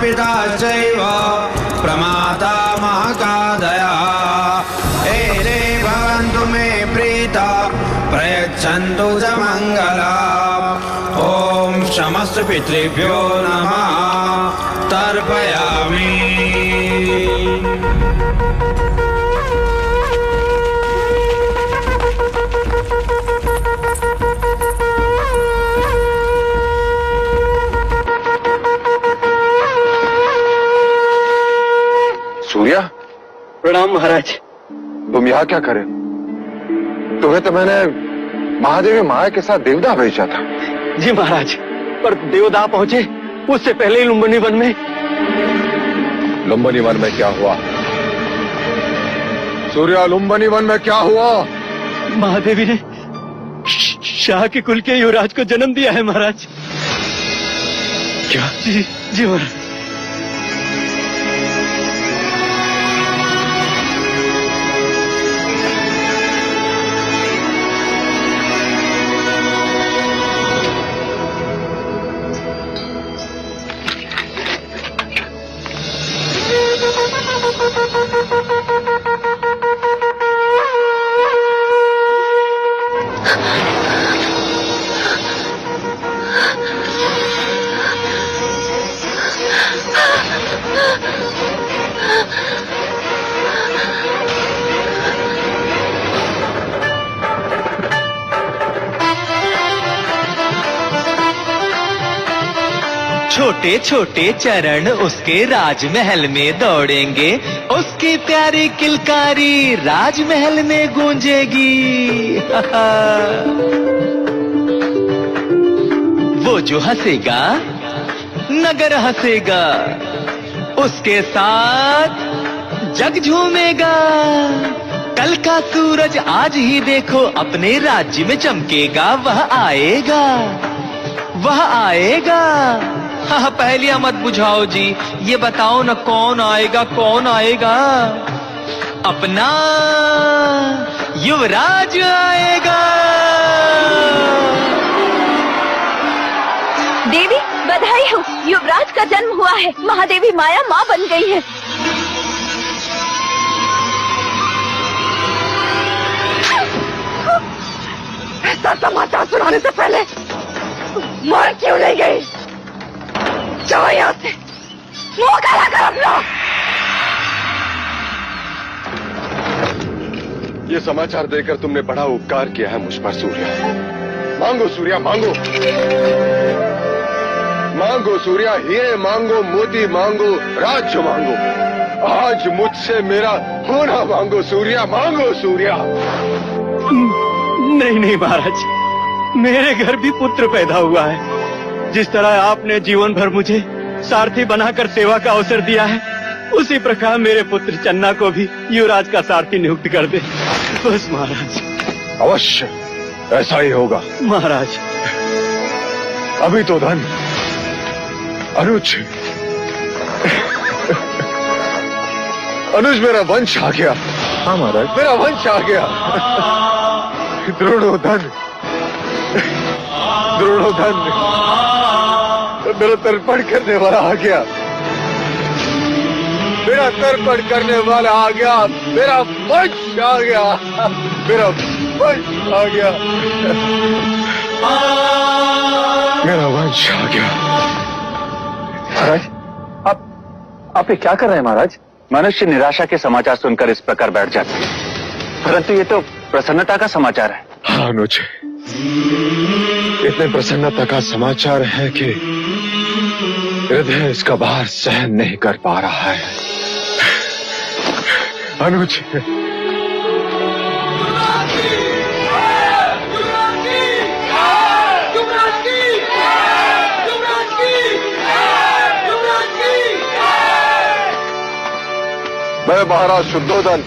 पिता चैव प्रमाता महाकादया एते भवन्तु मे प्रीता प्रयच्छन्तु च मङ्गलम्। ॐ समस्त पितृभ्यो नमः तर्पयामि। सूर्या, प्रणाम महाराज। तुम यहाँ क्या करे? तुम्हें तो मैंने महादेवी माया के साथ देवदा भेजा था। जी महाराज, पर देवदा पहुंचे उससे पहले ही लुम्बिनी वन में। लुम्बिनी वन में क्या हुआ? सूर्या, लुम्बिनी वन में क्या हुआ? महादेवी ने शाह के कुल के युवराज को जन्म दिया है महाराज। क्या? जी जी महाराज। छोटे छोटे चरण उसके राजमहल में दौड़ेंगे, उसकी प्यारी किलकारी राजमहल में गूंजेगी। वो जो हंसेगा नगर हंसेगा, उसके साथ जग झूमेगा। कल का सूरज आज ही देखो अपने राज्य में चमकेगा। वह आएगा, वह आएगा। हाँ, पहेलियां मत बुझाओ जी, ये बताओ न कौन आएगा, कौन आएगा? अपना युवराज आएगा। देवी बधाई हो, युवराज का जन्म हुआ है। महादेवी माया माँ बन गई है। ऐसा समाचार सुनाने से पहले मर क्यों नहीं गई? जाओ यहाँ से, मुंह काला कर अपना। ये समाचार देकर तुमने बड़ा उपकार किया है मुझ पर सूर्या। मांगो सूर्या, मांगो मांगो सूर्या, हीरे मांगो, मोती मांगो, राज्य मांगो। आज मुझसे मेरा होना मांगो सूर्या, मांगो सूर्या। नहीं नहीं महाराज, मेरे घर भी पुत्र पैदा हुआ है। जिस तरह आपने जीवन भर मुझे सारथी बनाकर सेवा का अवसर दिया है, उसी प्रकार मेरे पुत्र चन्ना को भी युवराज का सारथी नियुक्त कर दे बस महाराज। अवश्य ऐसा ही होगा महाराज। अभी तो धन अनुज अनुज मेरा वंश आ गया। हाँ महाराज, मेरा वंश आ गया। द्रोणोधन, द्रोणोधन मेरा तर्पण करने वाला आ गया। मेरा तर्पण करने वाला आ गया। मेरा वंश आ गया। मेरा वंश आ गया। मेरा वंश आ गया। महाराज, आप ये क्या कर रहे हैं महाराज? मनुष्य निराशा के समाचार सुनकर इस प्रकार बैठ जाते हैं, परंतु ये तो प्रसन्नता का समाचार है। हाँ अनुज, इतने प्रसन्नता का समाचार है कि हृदय इसका भार सहन नहीं कर पा रहा है। अनुज, मैं महाराज शुद्धोधन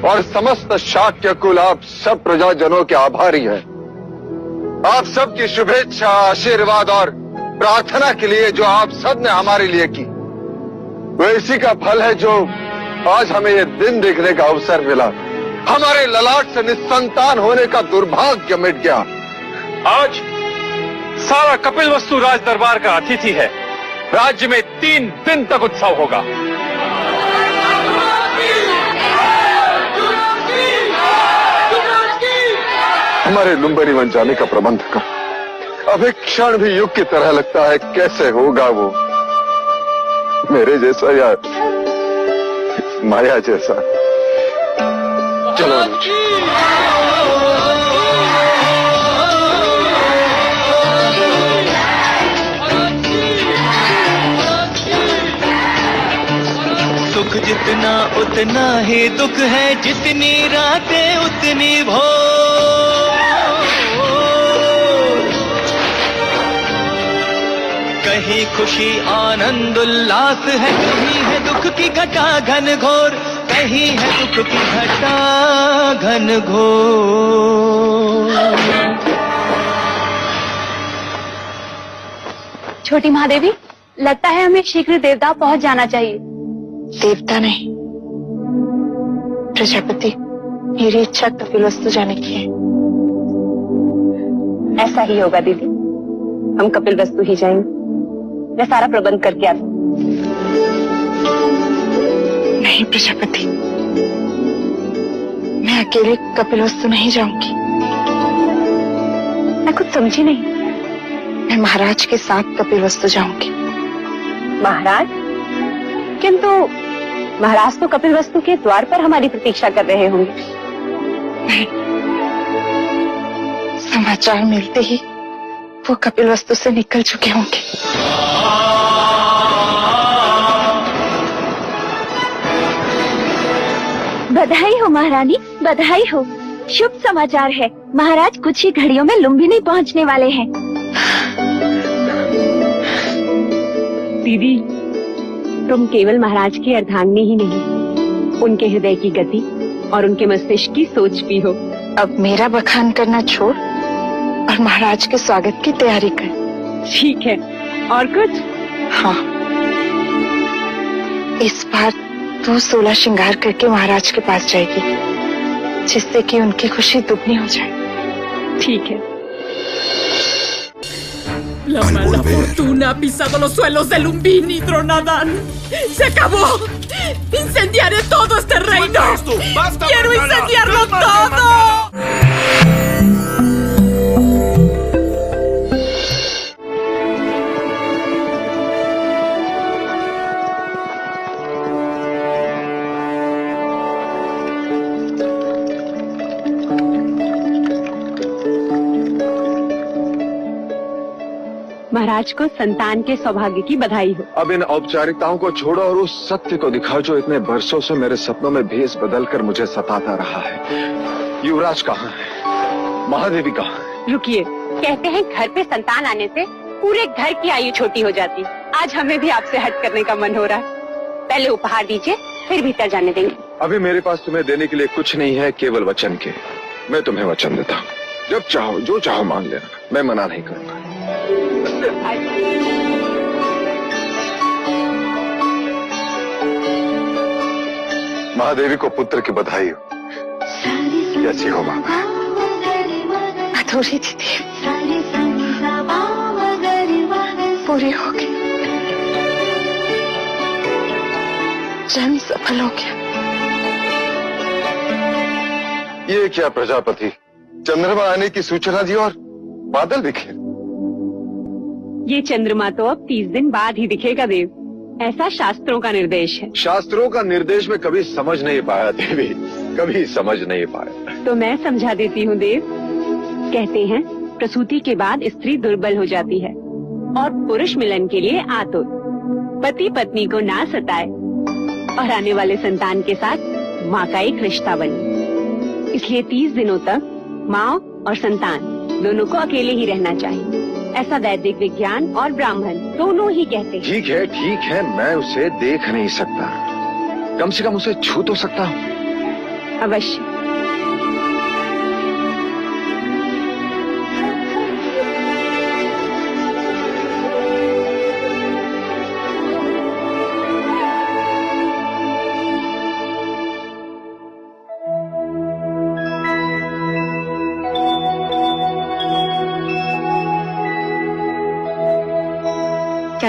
और समस्त शाक्य कुल आप सब प्रजाजनों के आभारी हैं। आप सबकी शुभेच्छा, आशीर्वाद और प्रार्थना के लिए जो आप सब ने हमारे लिए की, वो इसी का फल है जो आज हमें ये दिन देखने का अवसर मिला। हमारे ललाट से निस्संतान होने का दुर्भाग्य मिट गया। आज सारा कपिलवस्तु राज दरबार का अतिथि है राज्य में 3 दिन तक उत्सव होगा। हमारे लुम्बिनी वन जाने का प्रबंध कर। अब एक क्षण भी युग की तरह लगता है, कैसे होगा वो मेरे जैसा या माया जैसा। चलो सुख जितना उतना ही दुख है, जितनी रातें उतनी भोर। कहीं खुशी आनंद उल्लास है, कहीं है दुख की घटा घन घोर, कहीं है दुख की घटा घन घोर। छोटी महादेवी, लगता है हमें शीघ्र देवता पहुंच जाना चाहिए। देवता नहीं, प्रजापति, मेरी इच्छा कपिलवस्तु जाने की है। ऐसा ही होगा दीदी, हम कपिलवस्तु ही जाएंगे। मैं सारा प्रबंध करके आती हूँ। नहीं प्रजापति, मैं अकेले कपिलवस्तु नहीं जाऊंगी। मैं कुछ समझी नहीं। मैं महाराज के साथ कपिलवस्तु जाऊंगी। महाराज? किंतु महाराज तो कपिलवस्तु के द्वार पर हमारी प्रतीक्षा कर रहे होंगे। नहीं, समाचार मिलते ही वो कपिलवस्तु से निकल चुके होंगे। बधाई हो महारानी, बधाई हो। शुभ समाचार है, महाराज कुछ ही घड़ियों में लुम्बिनी पहुंचने वाले हैं। दीदी, तुम केवल महाराज की अर्धांगिनी ही नहीं, उनके हृदय की गति और उनके मस्तिष्क की सोच भी हो। अब मेरा बखान करना छोड़ और महाराज के स्वागत की तैयारी कर। ठीक है, और कुछ? हाँ, इस बार तू 16 श्रृंगार करके महाराज के पास जाएगी, जिससे कि उनकी खुशी दुगनी हो जाए। ठीक है। La mala fortuna ha pisado los suelos de Lumbini, Tronadan. ¡Se acabó! ¡Incendiaré todo este reino! ¡Quiero incendiarlo todo! महाराज को संतान के सौभाग्य की बधाई हो। अब इन औपचारिकताओं को छोड़ो और उस सत्य को दिखाओ जो इतने बरसों से मेरे सपनों में भेष बदलकर मुझे सताता रहा है। युवराज कहाँ है? महादेवी कहाँ है? रुकिए, कहते हैं घर पे संतान आने से पूरे घर की आयु छोटी हो जाती। आज हमें भी आपसे हट करने का मन हो रहा है। पहले उपहार दीजिए, फिर भीतर जाने देंगे। अभी मेरे पास तुम्हें देने के लिए कुछ नहीं है, केवल वचन के। मैं तुम्हें वचन देता हूँ, जब चाहो जो चाहो मांग लेना, मैं मना नहीं करूंगा। महादेवी को पुत्र की बधाई हो। कैसी हो माँ? अधूरी थी पूरी हो गई, जन्म सफल हो गया। ये क्या प्रजापति, चंद्रमा आने की सूचना दी और बादल बिखेर। ये चंद्रमा तो अब 30 दिन बाद ही दिखेगा देव, ऐसा शास्त्रों का निर्देश है। शास्त्रों का निर्देश में कभी समझ नहीं पाया देवी, कभी समझ नहीं पाया। तो मैं समझा देती हूँ देव। कहते हैं प्रसूति के बाद स्त्री दुर्बल हो जाती है और पुरुष मिलन के लिए आतुर। पति पत्नी को ना सताए और आने वाले संतान के साथ माँ का एक रिश्ता बने। इसलिए 30 दिनों तक माँ और संतान दोनों को अकेले ही रहना चाहिए। ऐसा वैदिक विज्ञान और ब्राह्मण दोनों ही कहते हैं। ठीक है, मैं उसे देख नहीं सकता, कम से कम उसे छू तो सकता हूँ। अवश्य।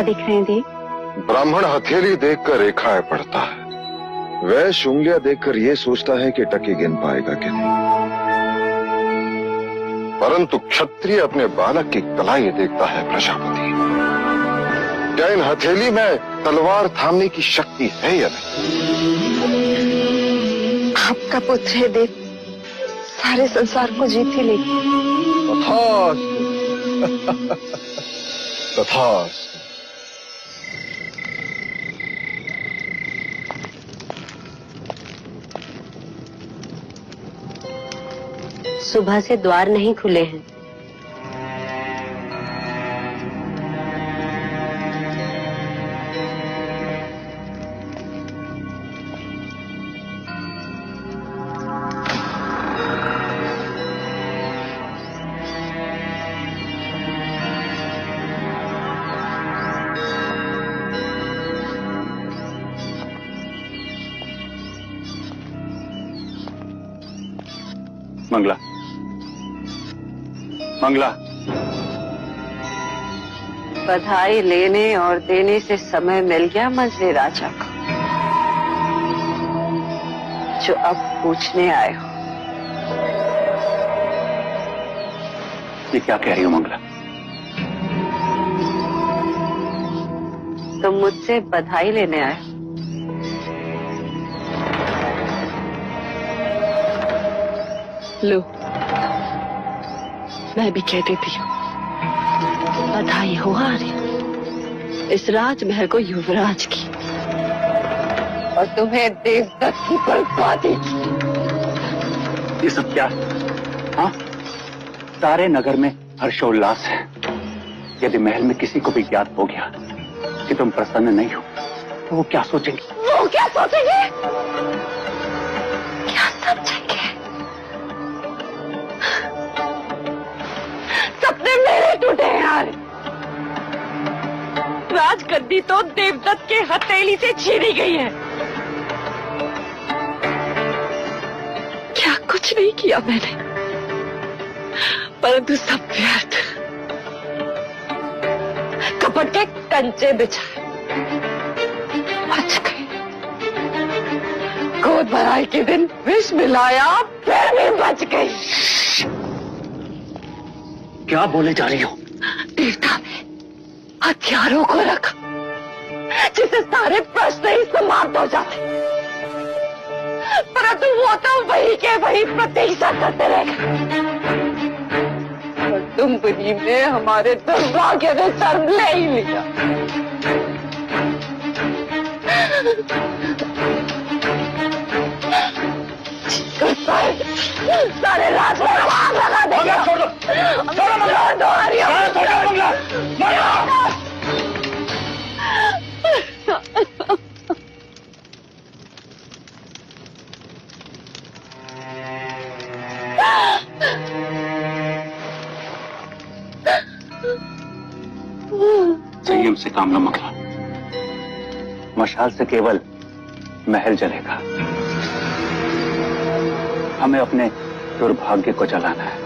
क्या देख रहे हैं देव? ब्राह्मण हथेली देखकर रेखाएं पढ़ता है, वैश्य उंगलियां देखकर ये सोचता है कि टके गिन पाएगा कि नहीं, परंतु क्षत्रिय अपने बालक की कलाई देखता है प्रजापति। क्या इन हथेली में तलवार थामने की शक्ति है या नहीं? आपका पुत्र है देव, सारे संसार को जीत ही लेगी। तथास्तु। सुबह से द्वार नहीं खुले हैं। मंगला, मंगला। बधाई लेने और देने से समय मिल गया मंझले राजा को, जो अब पूछने आए हो। ये क्या कह रही हो मंगला? तुम मुझसे बधाई लेने आए हो। लो, मैं भी कह देती हूँ, बधाई हो आर्य, इस राजमहल को युवराज की और तुम्हें देवदत्त की बर्बादी की। ये सब क्या? हाँ, सारे नगर में हर्षोल्लास है। यदि महल में किसी को भी ज्ञात हो गया कि तुम प्रसन्न नहीं हो, तो वो क्या सोचेंगे? वो क्या सोचेंगे? क्या समझेंगे? सपने मेरे टूटे हैं यार। राजगद्दी तो देवदत्त के हथेली से छीनी गई है। क्या कुछ नहीं किया मैंने, परंतु सब व्यर्थ। कपट के कंचे बिछाए, बच गए। गोद भराई के दिन विष मिलाया, फिर भी बच गई। क्या बोले जा रही हो? देवता ने हथियारों को रखा, जिससे सारे प्रश्न ही समाप्त हो जाते, परंतु वो तो वही के वही प्रतीक्षा करते रह गए। और तुम बुद्धि में हमारे दुर्भाग्य ने शर्म ले ही लिया। सारे रात में आग लगा देगा। छोड़ दो, छोड़ दो हरिया। संयम से काम लो मंगला, मशाल से केवल महल जलेगा। हमें अपने दुर्भाग्य को जलाना है,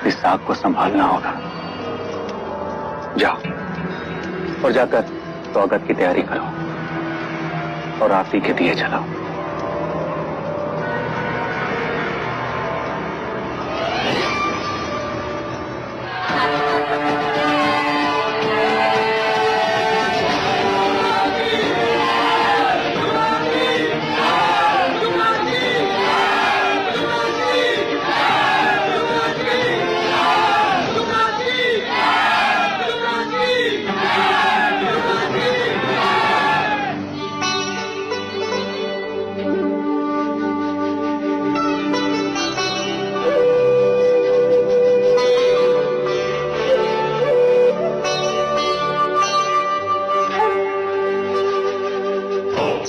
इस आग को संभालना होगा। जाओ और जाकर स्वागत की तैयारी करो और आरती के दिए जलाओ।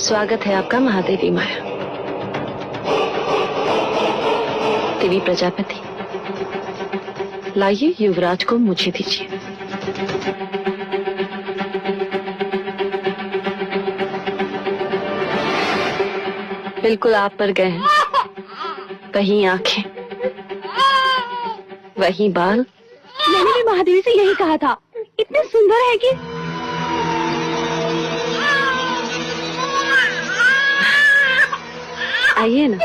स्वागत है आपका महादेवी माया। देवी प्रजापति, लाइए युवराज को मुझे दीजिए। बिल्कुल आप पर गए हैं, वही आंखें, वही बाल। मैंने भी महादेवी से यही कहा था, इतने कितनी सुंदर है कि आइए ना।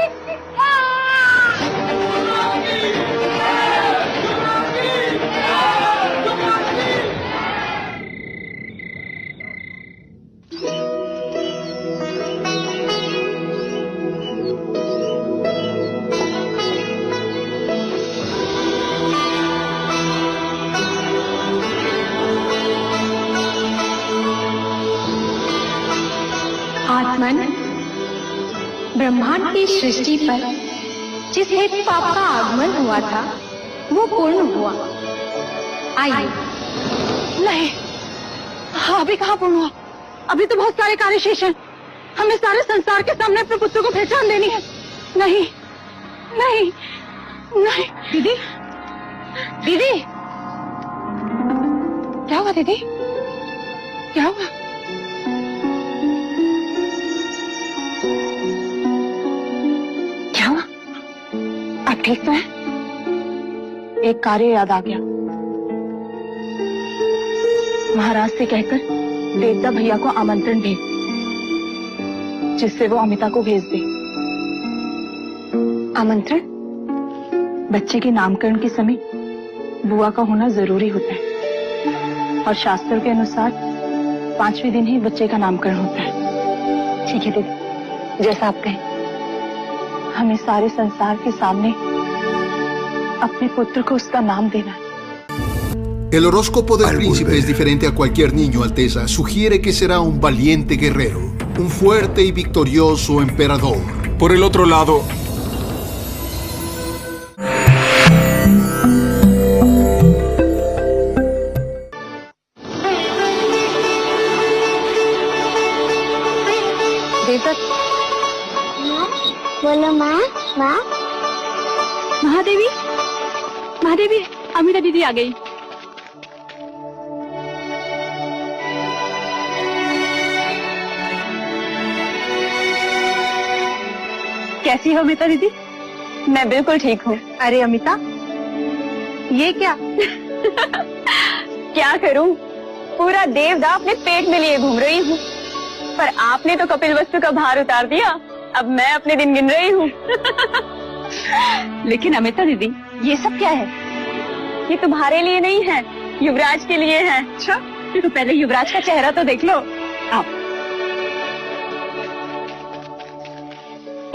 आत्मन, ब्रह्मांड की सृष्टि पर जिस हेतु पाप का आगमन हुआ था वो पूर्ण हुआ। आइए। नहीं, अभी कहाँ पूर्ण हुआ? अभी तो बहुत सारे कार्य शेष हैं। हमें सारे संसार के सामने अपने पुत्र को पहचान देनी है। नहीं नहीं नहीं। दीदी, दीदी, क्या हुआ दीदी? क्या हुआ? क्या हुआ? आप ठीक तो हैं? एक कार्य याद आ गया। महाराज से कहकर देवता भैया को आमंत्रण भेज, जिससे वो अमिता को भेज दे। आमंत्रण? बच्चे के नामकरण के समय बुआ का होना जरूरी होता है और शास्त्रों के अनुसार 5वें दिन ही बच्चे का नामकरण होता है। ठीक है दीदी, जैसा आप कहें। हमें सारे संसार के सामने अपने पुत्र को उसका नाम देना है। El horóscopo del príncipe es diferente a cualquier niño, Alteza. Sugiere que será un valiente guerrero, un fuerte y victorioso emperador. Por el otro lado, बोलो माँ। माँ, महादेवी, महादेवी, अमिता दीदी आ गई। कैसी हो अमिता दीदी? मैं बिल्कुल ठीक हूँ। अरे अमिता, ये क्या? क्या करूँ? पूरा देवदा अपने पेट में लिए घूम रही हूँ, पर आपने तो कपिलवस्तु का भार उतार दिया। अब मैं अपने दिन गिन रही हूँ। लेकिन अमिता दीदी, ये सब क्या है? ये तुम्हारे लिए नहीं है, युवराज के लिए है। अच्छा, तो पहले युवराज का चेहरा तो देख लो। आप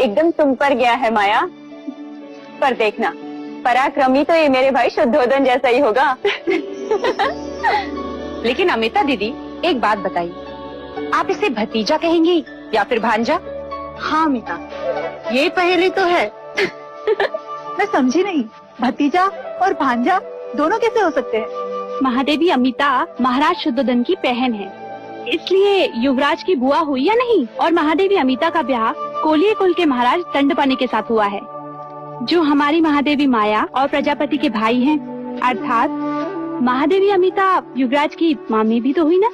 एकदम तुम पर गया है माया, पर देखना पराक्रमी तो ये मेरे भाई शुद्धोधन जैसा ही होगा। लेकिन अमिता दीदी, एक बात बताइए, आप इसे भतीजा कहेंगी या फिर भांजा? हाँ अमिता, ये पहेली तो है। मैं समझी नहीं, भतीजा और भांजा दोनों कैसे हो सकते हैं? महादेवी अमिता महाराज शुद्धोधन की बहन है, इसलिए युवराज की बुआ हुई या नहीं। और महादेवी अमिता का ब्याह कोलिये कुल के महाराज दंडपानी के साथ हुआ है, जो हमारी महादेवी माया और प्रजापति के भाई हैं। अर्थात महादेवी अमिता युवराज की मामी भी तो हुई ना।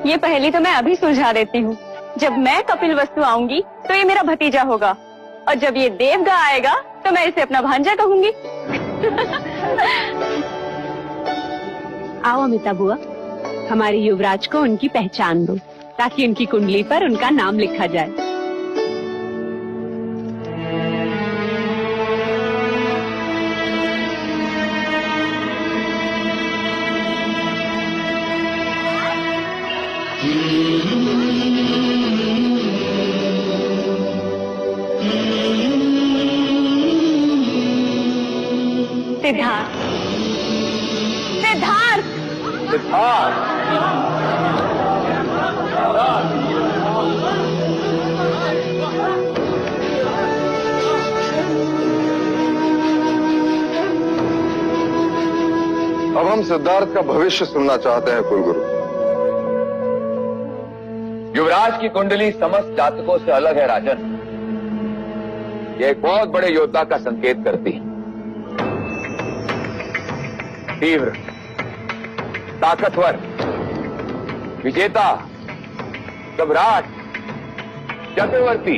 ये पहेली तो मैं अभी सुलझा देती हूँ। जब मैं कपिलवस्तु आऊंगी तो ये मेरा भतीजा होगा, और जब ये देवगा आएगा तो मैं इसे अपना भांजा कहूंगी। आओ अमिता बुआ, हमारे युवराज को उनकी पहचान दो, ताकि उनकी कुंडली पर उनका नाम लिखा जाए। सिद्धार्थ, सिद्धार्थ, सिद्धार्थ, अब हम सिद्धार्थ का भविष्य सुनना चाहते हैं कुलगुरु। युवराज की कुंडली समस्त जातकों से अलग है राजन। ये एक बहुत बड़े योद्धा का संकेत करती है। तीव्र, ताकतवर, विजेता, सम्राट, चक्रवर्ती,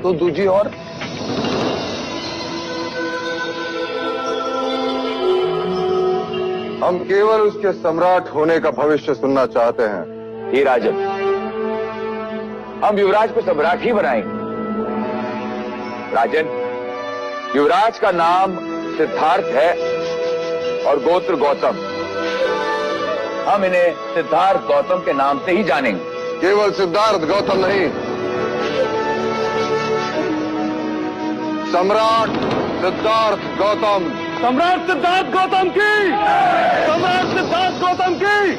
तो दूजी और हम केवल उसके सम्राट होने का भविष्य सुनना चाहते हैं। हे राजन, हम युवराज को सम्राट ही बनाएंगे। राजन, युवराज का नाम सिद्धार्थ है और गोत्र गौतम। हम इन्हें सिद्धार्थ गौतम के नाम से ही जानेंगे। केवल सिद्धार्थ गौतम नहीं, सम्राट सिद्धार्थ गौतम। सम्राट सिद्धार्थ गौतम की, सम्राट सिद्धार्थ गौतम की,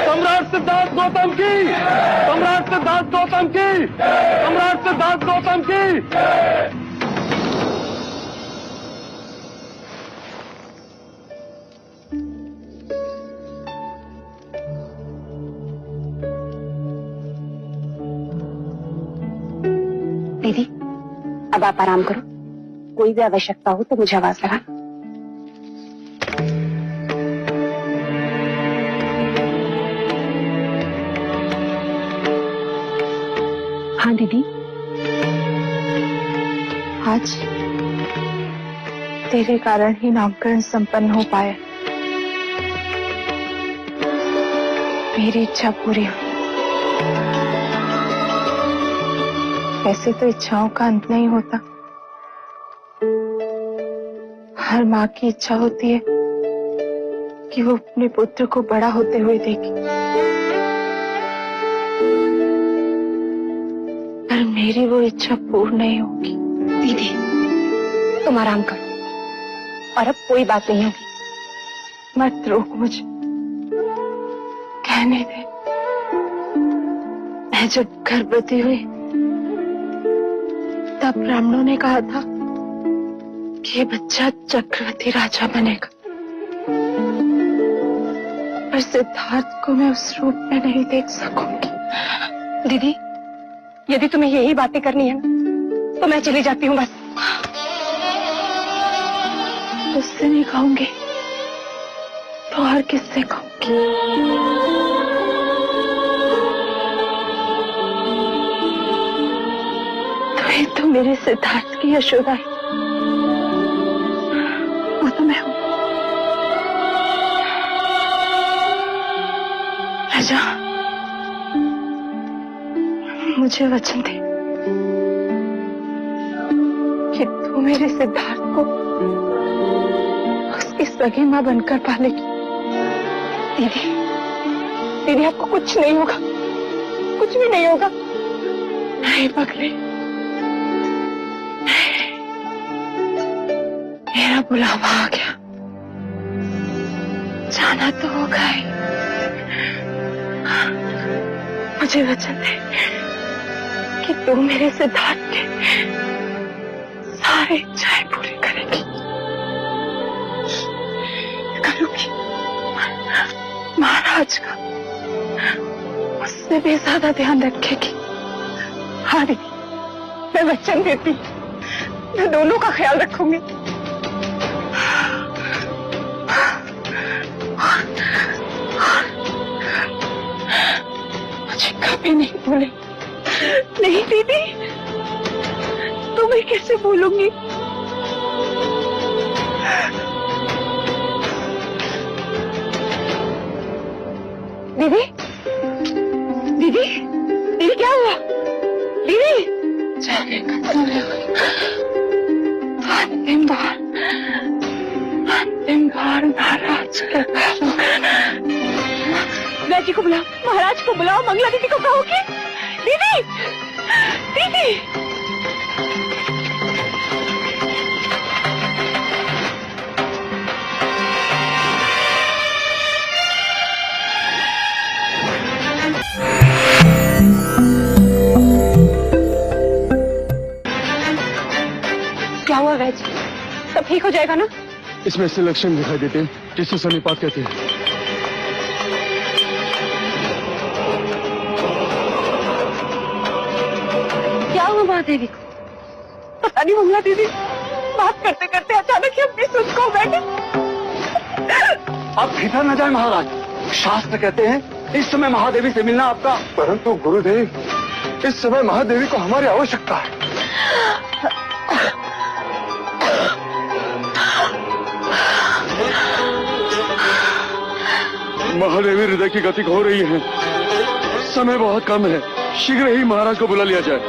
सम्राट सिद्धार्थ गौतम की, सम्राट सिद्धार्थ गौतम की, सम्राट सिद्धार्थ गौतम की। दीदी, अब आप आराम करो। कोई भी आवश्यकता हो तो मुझे आवाज लगा। हाँ दीदी। आज तेरे कारण ही नामकरण संपन्न हो पाया। मेरी इच्छा पूरी हुई। वैसे तो इच्छाओं का अंत नहीं होता। हर माँ की इच्छा होती है कि वो अपने पुत्र को बड़ा होते हुए देखे, पर मेरी वो इच्छा पूर्ण नहीं होगी। दीदी, तुम आराम करो और अब कोई बात नहीं होगी। मत रोक मुझे, कहने दे। मैं जब गर्भवती हुई तब ब्राह्मणों ने कहा था कि ये बच्चा चक्रवर्ती राजा बनेगा, पर सिद्धार्थ को मैं उस रूप में नहीं देख सकूंगी। दीदी, यदि तुम्हें यही बातें करनी है ना, तो मैं चली जाती हूँ बस। तुझसे नहीं कहूंगी तो और किससे कहूंगी? तो मेरे सिद्धार्थ की यशोदा है, वो तो मैं हूं। राजा, मुझे वचन दे कि तू मेरे सिद्धार्थ को उसकी सगी मां बनकर पालेगी। दीदी, दीदी आपको कुछ नहीं होगा, कुछ भी नहीं होगा। नहीं पगले, मेरा बुलावा आ गया, जाना तो होगा ही। मुझे वचन दे कि तू मेरे सिद्धार्थ के सारे इच्छाएं पूरी करेगी। करूंगी। महाराज का उससे भी ज्यादा ध्यान रखेगी। हाँ दीदी, मैं वचन देती, मैं दोनों का ख्याल रखूंगी। मुझे कभी नहीं भूले। नहीं दीदी, तुम्हें कैसे भूलूंगी? दीदी, दीदी, दीदी क्या हुआ? दीदी, जाने का समय अंतिम बार महाराज का। राजी को बुलाओ, महाराज को बुलाओ, मंगला दीदी को कहो कि दीदी, दीदी। क्या हुआ वैज? सब ठीक हो जाएगा ना? इसमें ऐसे लक्षण दिखाई देते हैं जिसे सन्निपात कहते हैं। क्या हुआ महादेवी को? पता नहीं मंगला दीदी बात करते करते अचानक ही अपनी सुध को बैठे। आप भीतर न जाए महाराज, शास्त्र कहते हैं इस समय महादेवी से मिलना आपका। परंतु गुरुदेव, इस समय महादेवी को हमारी आवश्यकता है। महादेवी हृदय की गति हो रही है, समय बहुत कम है, शीघ्र ही महाराज को बुला लिया जाए।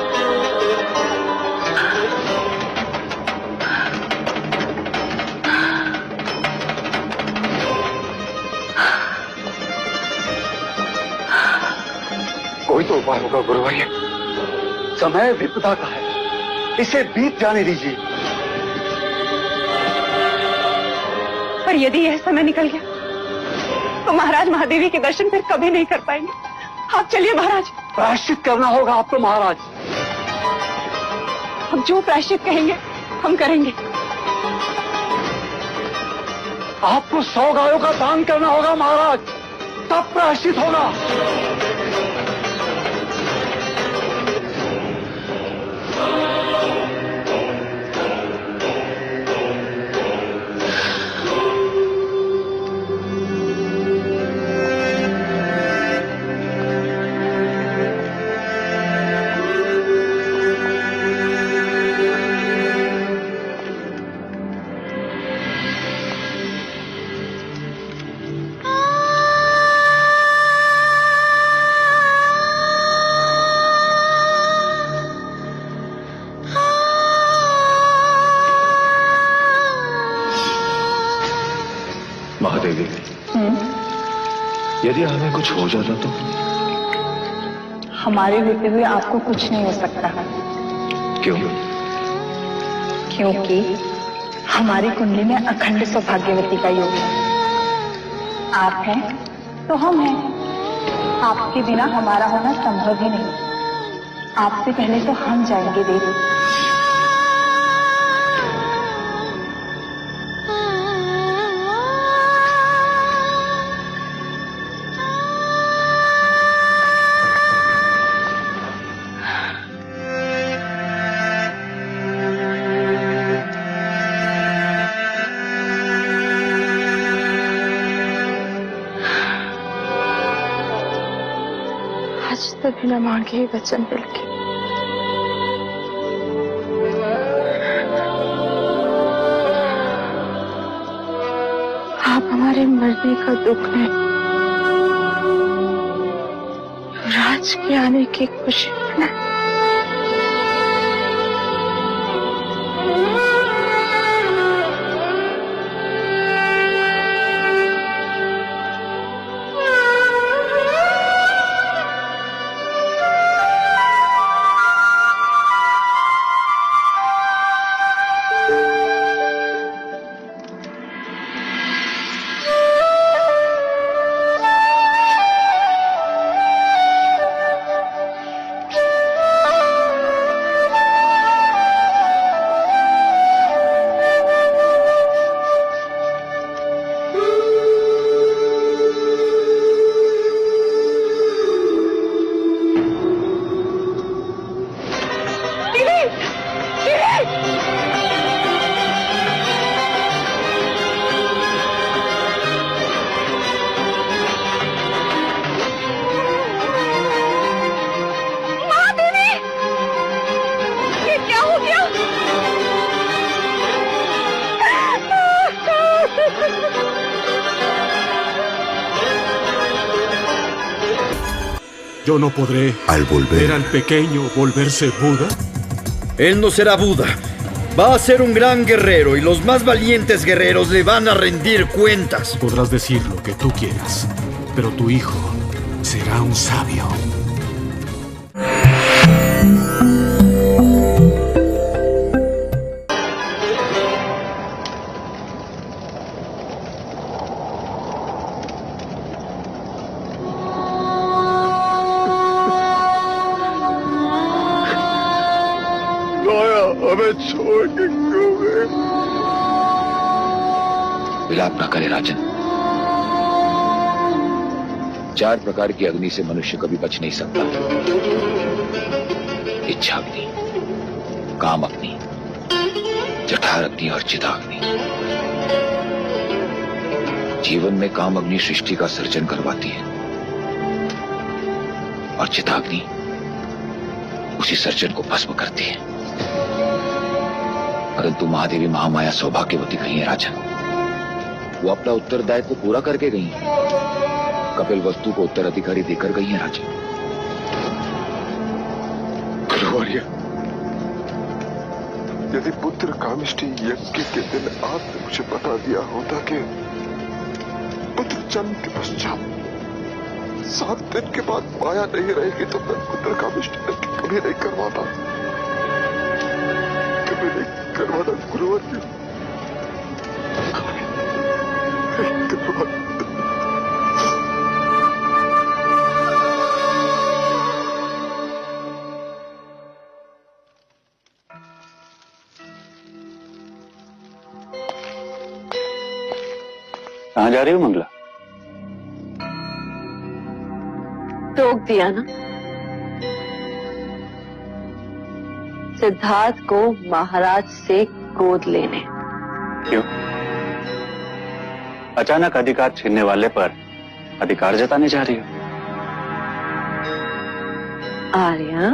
कोई तो उपाय होगा गुरुवर्य। समय विपदा का है, इसे बीत जाने दीजिए। पर यदि यह समय निकल गया तो महाराज महादेवी के दर्शन फिर कभी नहीं कर पाएंगे। आप चलिए महाराज। प्रायश्चित करना होगा आपको महाराज। हम जो प्रायश्चित कहेंगे हम करेंगे। आपको 100 गायों का दान करना होगा महाराज, तब प्रायश्चित होगा। महादेवी, यदि हमें कुछ हो जाता तो? हमारे होते हुए आपको कुछ नहीं हो सकता। क्यों? क्योंकि हमारी कुंडली में अखंड सौभाग्यवती का योग है। आप हैं तो हम हैं। आपके बिना हमारा होना संभव ही नहीं। आपसे पहले तो हम जाएंगे देवी। बिना मांगे ही वचन मिल के आप हमारे मरने का दुख नहीं, युवराज के आने की खुशी में Yo no podré, al volver al pequeño, volverse Buda. Él no será Buda. Va a ser un gran guerrero y los más valientes guerreros le van a rendir cuentas. Podrás decir lo que tú quieras, pero tu hijo será un sabio. हमें छोड़ के क्यों गए? विलाप न करे राजन। 4 प्रकार की अग्नि से मनुष्य कभी बच नहीं सकता। इच्छा अग्नि, काम अग्नि, जठर अग्नि और चिताग्नि। जीवन में काम अग्नि सृष्टि का सर्जन करवाती है और चिताग्नि उसी सर्जन को भस्म करती है। परंतु महादेवी महामाया सौभाग्यवती कहीं है राजन। वो अपना उत्तरदायित्व पूरा करके गई है। कपिल वस्तु को उत्तराधिकारी देकर गई है राजन। गुरुवर्य, यदि पुत्र कामिष्ठी यज्ञ के दिन आपने मुझे बता दिया होता कि पुत्र जन्म के पश्चात 7 दिन के बाद माया नहीं रहेगी, तो मैं पुत्र कामिष्ठी यज्ञ कभी नहीं करवाता, कभी नहीं करवाता गुरुवर्य। कहाँ जा रही हो मंगला? रोक दिया ना। सिद्धार्थ को महाराज से गोद लेने। क्यों? अचानक अधिकार छीनने वाले पर अधिकार जताने जा रही हो? आर्या,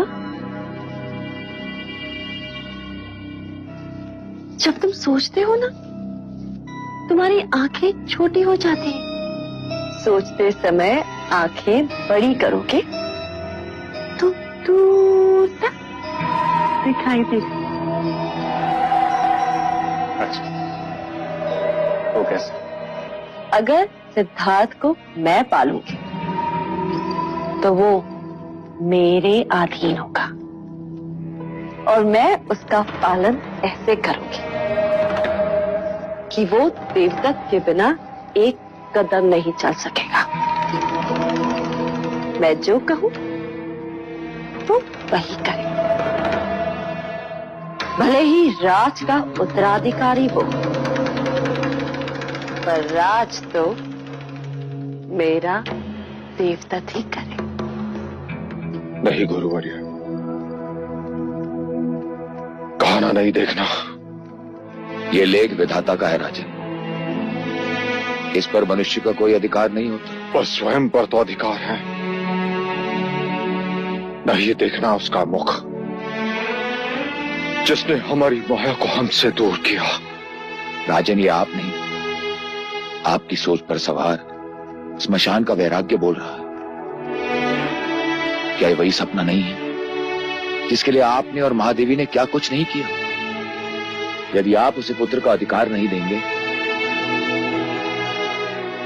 जब तुम सोचते हो ना, तुम्हारी आंखें छोटी हो जाती हैं। सोचते समय आंखें बड़ी करोगे तो दूर तक दिखाई दे। अच्छा, तो कैसे? अगर सिद्धार्थ को मैं पालूंगी तो वो मेरे अधीन होगा और मैं उसका पालन ऐसे करूंगी कि वो देवदत्त के बिना एक कदम नहीं चल सकेगा। मैं जो कहूं वो वही करे, भले ही राज का उत्तराधिकारी हो, पर राज तो मेरा देवदत्त ही करे। नहीं गुरुवर्य, कहाना नहीं देखना। ये लेख विधाता का है राजन, इस पर मनुष्य का कोई अधिकार नहीं होता। पर स्वयं पर तो अधिकार है। नहीं देखना उसका मुख, जिसने हमारी माया को हमसे दूर किया। राजन, ये आप नहीं, आपकी सोच पर सवार स्मशान का वैराग्य बोल रहा है। क्या ये वही सपना नहीं है जिसके लिए आपने और महादेवी ने क्या कुछ नहीं किया? यदि आप उसे पुत्र का अधिकार नहीं देंगे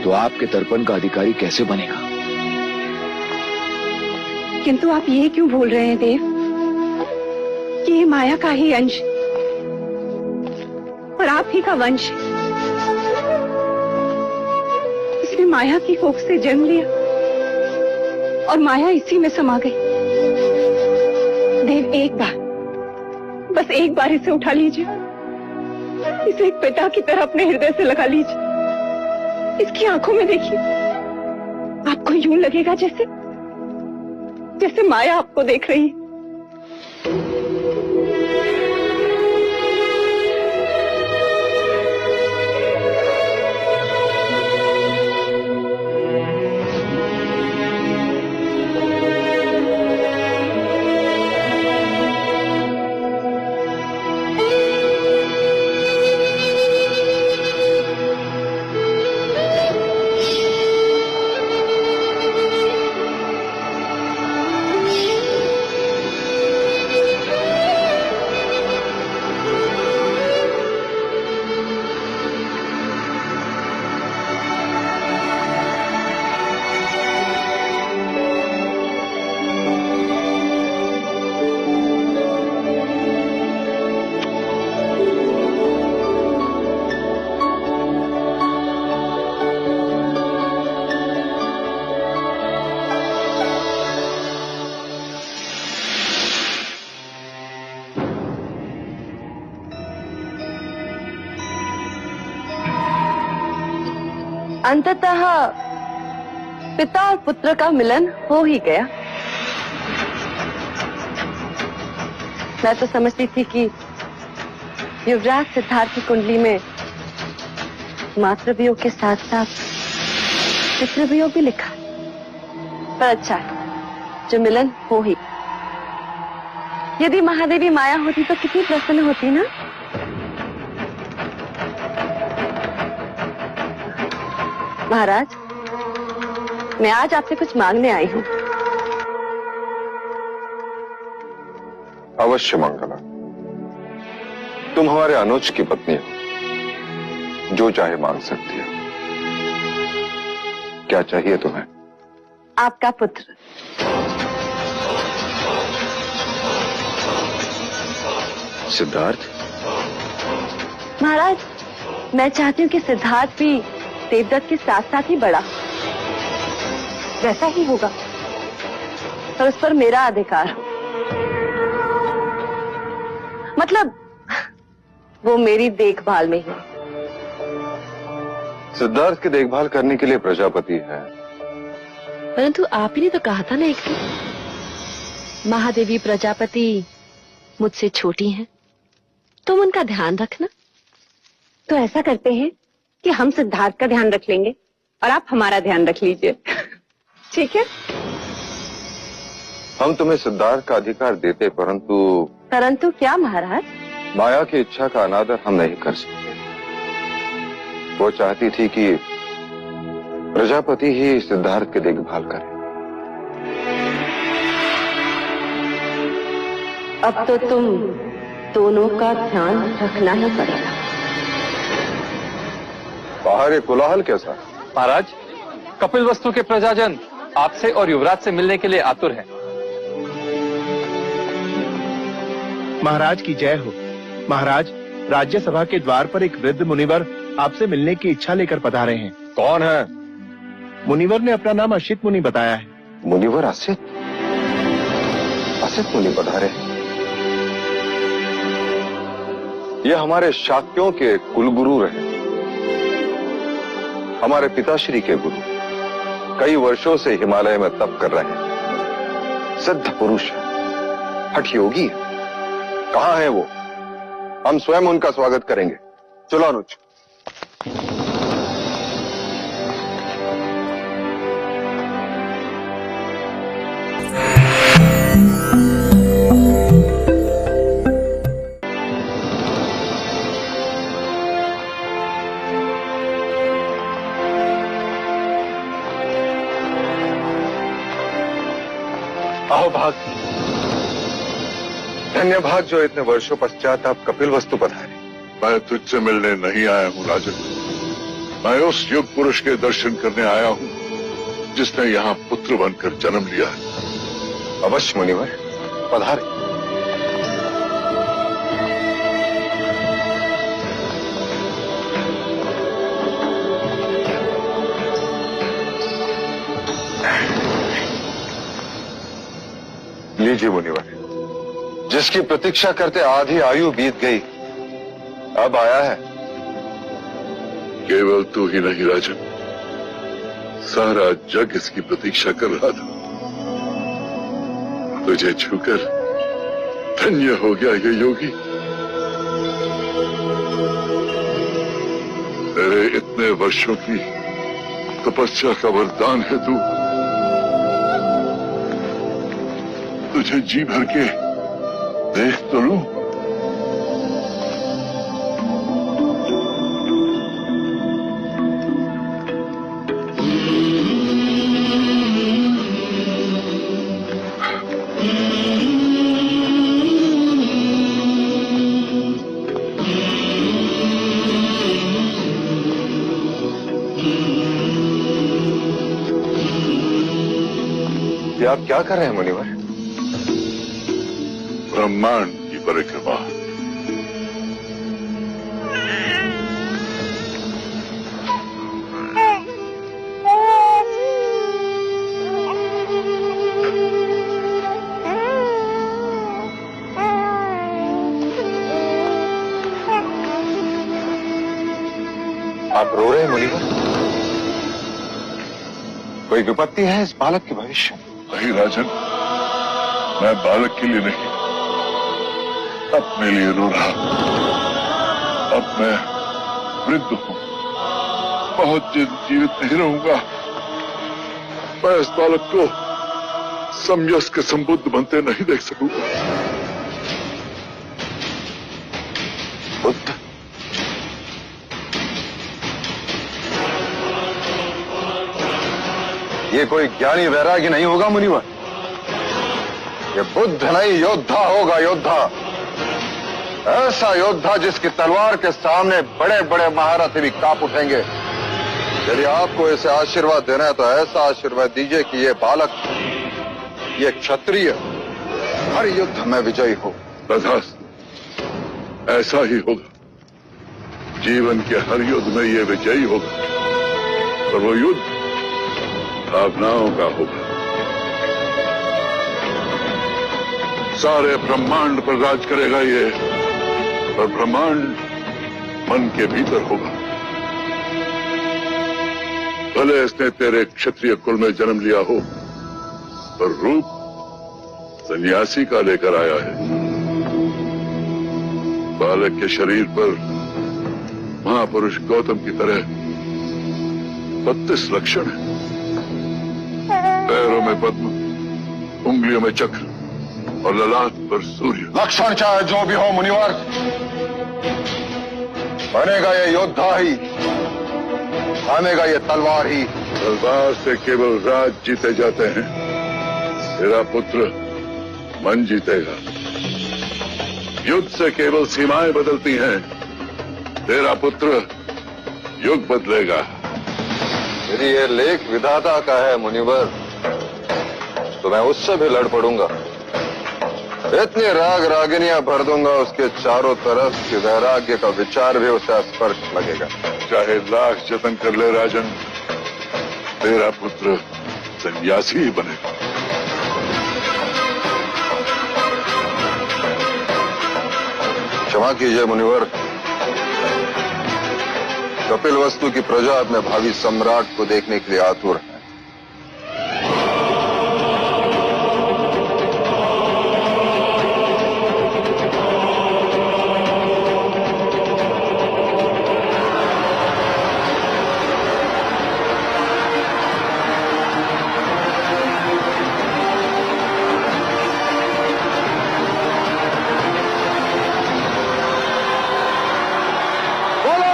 तो आपके तर्पण का अधिकारी कैसे बनेगा? किंतु आप ये क्यों बोल रहे हैं देव कि ये माया का ही अंश और आप ही का वंश? इसने माया की कोख से जन्म लिया और माया इसी में समा गई। देव, एक बार, बस एक बार इसे उठा लीजिए, इसे एक पिता की तरह अपने हृदय से लगा लीजिए। इसकी आंखों में देखिए, आपको यूं लगेगा जैसे जैसे माया आपको देख रही है। अंततः पिता और पुत्र का मिलन हो ही गया। मैं तो समझती थी कि युवराज सिद्धार्थ की कुंडली में मातृवियोग के साथ साथ पितृवियोग भी लिखा, पर अच्छा है जो मिलन हो ही। यदि महादेवी माया होती तो कितनी प्रसन्न होती ना। महाराज, मैं आज आपसे कुछ मांगने आई हूँ। अवश्य मंगला, तुम हमारे अनुज की पत्नी हो, जो चाहे मांग सकती हो। क्या चाहिए तुम्हें? आपका पुत्र। सिद्धार्थ? महाराज, मैं चाहती हूँ कि सिद्धार्थ भी देवदत्त के साथ साथ ही बड़ा, वैसा ही होगा, पर उस पर मेरा अधिकार हो। मतलब वो मेरी देखभाल में ही। सिद्धार्थ की देखभाल करने के लिए प्रजापति है। परंतु आप ही ने तो कहा था ना एक दिन, महादेवी प्रजापति मुझसे छोटी हैं, तुम उनका ध्यान रखना। तो ऐसा करते हैं कि हम सिद्धार्थ का ध्यान रख लेंगे और आप हमारा ध्यान रख लीजिए। ठीक है? हम तुम्हें सिद्धार्थ का अधिकार देते, परंतु क्या महाराज? माया की इच्छा का अनादर हम नहीं कर सकते। वो चाहती थी कि प्रजापति ही सिद्धार्थ की देखभाल करे। अब तो तुम दोनों का ध्यान रखना ही पड़ेगा। बाहर ये कोलाहल कैसा? महाराज, कपिल वस्तु के प्रजाजन आपसे और युवराज से मिलने के लिए आतुर हैं। महाराज की जय हो। महाराज, राज्यसभा के द्वार पर एक वृद्ध मुनिवर आपसे मिलने की इच्छा लेकर पधारे हैं। कौन है? मुनिवर ने अपना नाम असित मुनि बताया है। मुनिवर असित? असित मुनि पधारे? ये हमारे शाक्यों के कुलगुरु रहे, हमारे पिताश्री के गुरु। कई वर्षों से हिमालय में तप कर रहे हैं। सिद्ध पुरुष है, हठ योगी है। कहाँ है वो? हम स्वयं उनका स्वागत करेंगे। चलो अनुज। आओ भाग। धन्य भाग जो इतने वर्षों पश्चात आप कपिल वस्तु पधारे। मैं तुझसे मिलने नहीं आया हूँ राजन, मैं उस युग पुरुष के दर्शन करने आया हूँ जिसने यहाँ पुत्र बनकर जन्म लिया है। अवश्य मुनिवर, पधारे। लीजिए मुनिवर, जिसकी प्रतीक्षा करते आधी आयु बीत गई, अब आया है। केवल तू ही नहीं राजन, सारा जग इसकी प्रतीक्षा कर रहा था। तुझे छूकर धन्य हो गया ये योगी। तेरे इतने वर्षों की तपस्या का वरदान है तू। तुझे जी भर के देख तो लूं। ये आप क्या कर रहे हैं मुनिवर? ब्रह्मांड की परिक्रमा। आप रो रहे हैं मुनिवर? कोई विपत्ति है इस बालक के भविष्य? नहीं राजन, मैं बालक के लिए नहीं, अपने लिए रो रहा। अब मैं वृद्ध हूं, बहुत दिन जीवित नहीं रहूंगा। मैं इस बालक को समयस्क संबुद्ध बनते नहीं देख सकूंगा। बुद्ध? ये कोई ज्ञानी वैरागी नहीं होगा मुनिवर, ये बुद्ध नहीं योद्धा होगा, योद्धा। ऐसा योद्धा जिसकी तलवार के सामने बड़े बड़े महारथी भी कांप उठेंगे। यदि आपको इसे आशीर्वाद देना है तो ऐसा आशीर्वाद दीजिए कि ये बालक, ये क्षत्रिय हर युद्ध में विजयी हो। तथास्तु, ऐसा ही होगा। जीवन के हर युद्ध में ये विजयी होगा, और वो युद्ध भावनाओं का होगा। सारे ब्रह्मांड पर राज करेगा ये, और ब्रह्मांड मन के भीतर होगा। भले इसने तेरे क्षत्रिय कुल में जन्म लिया हो, पर रूप सन्यासी का लेकर आया है। बालक के शरीर पर महापुरुष गौतम की तरह 32 लक्षण है। पैरों में पद्म, उंगलियों में चक्र और ललाट पर सूर्य। लक्षण चाहे जो भी हो मुनिवर, बनेगा ये योद्धा ही, थामेगा ये तलवार ही। तलवार से केवल राज जीते जाते हैं, तेरा पुत्र मन जीतेगा। युद्ध से केवल सीमाएं बदलती हैं, तेरा पुत्र युग बदलेगा। यदि ये लेख विधाता का है मुनिवर, तो मैं उससे भी लड़ पड़ूंगा। इतनी राग रागिनियां भर दूंगा उसके चारों तरफ कि वैराग्य का विचार भी उसे स्पर्श लगेगा। चाहे लाख जतन कर ले राजन, तेरा पुत्र सन्यासी ही बनेगा। क्षमा कीजिए मुनिवर, कपिलवस्तु की प्रजा अपने भावी सम्राट को देखने के लिए आतुर है।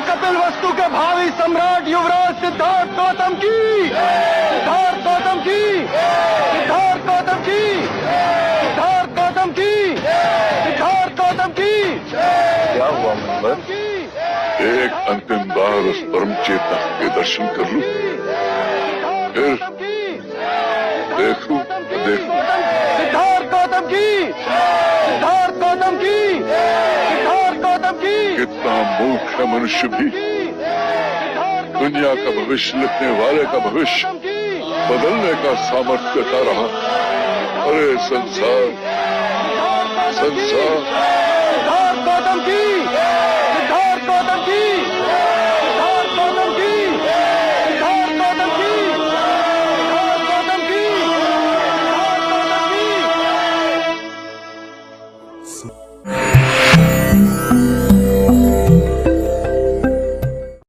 कपिलवस्तु के भावी सम्राट युवराज सिद्धार्थ गौतम की, सिद्धार्थ गौतम की, सिद्धार्थ गौतम की, सिद्धार्थ गौतम की, सिद्धार्थ गौतम की। क्या हुआ मुनिवर? एक अंतिम बार उस परम चेतना के दर्शन कर लूं, फिर देखूं। सिद्धार्थ गौतम की, सिद्धार्थ गौतम की, सिद्धार्थ गौतम की। कितना मूर्ख है मनुष्य भी, दुनिया का भविष्य लिखने वाले का भविष्य बदलने का सामर्थ्य देता रहा। अरे संसार, संसार।